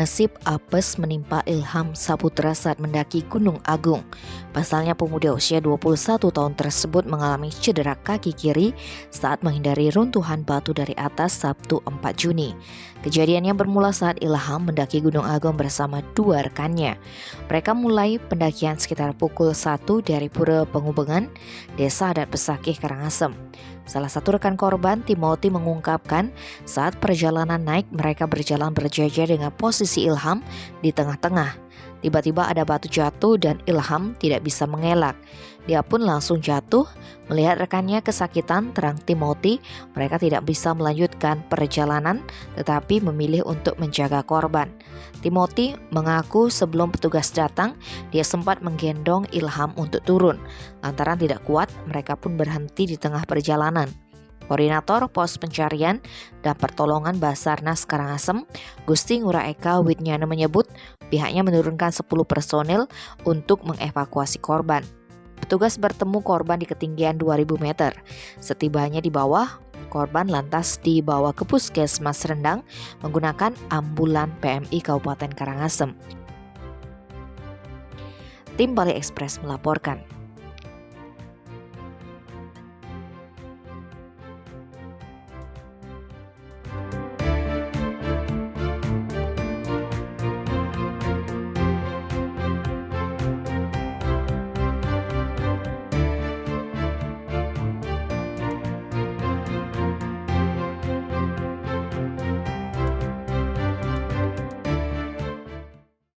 Nasib apes menimpa Ilham Saputra saat mendaki Gunung Agung. Pasalnya pemuda usia 21 tahun tersebut mengalami cedera kaki kiri saat menghindari runtuhan batu dari atas Sabtu 4 Juni. Kejadiannya bermula saat Ilham mendaki Gunung Agung bersama dua rekannya. Mereka mulai pendakian sekitar pukul 1 dari Pura Pengubengan, Desa Adat Pesakih, Karangasem. Salah satu rekan korban, Timothy, mengungkapkan saat perjalanan naik mereka berjalan berjajar dengan posisi Ilham di tengah-tengah. Tiba-tiba ada batu jatuh dan Ilham tidak bisa mengelak. Dia pun langsung jatuh. Melihat rekannya kesakitan, terang Timothy, mereka tidak bisa melanjutkan perjalanan tetapi memilih untuk menjaga korban. Timothy mengaku sebelum petugas datang, dia sempat menggendong Ilham untuk turun. Lantaran tidak kuat, mereka pun berhenti di tengah perjalanan. Koordinator Pos Pencarian dan Pertolongan Basarnas Karangasem, Gusti Ngurah Eka Widnyana, menyebut pihaknya menurunkan 10 personil untuk mengevakuasi korban. Petugas bertemu korban di ketinggian 2000 meter. Setibanya di bawah, korban lantas dibawa ke Puskesmas Rendang menggunakan ambulan PMI Kabupaten Karangasem. Tim Bali Express melaporkan.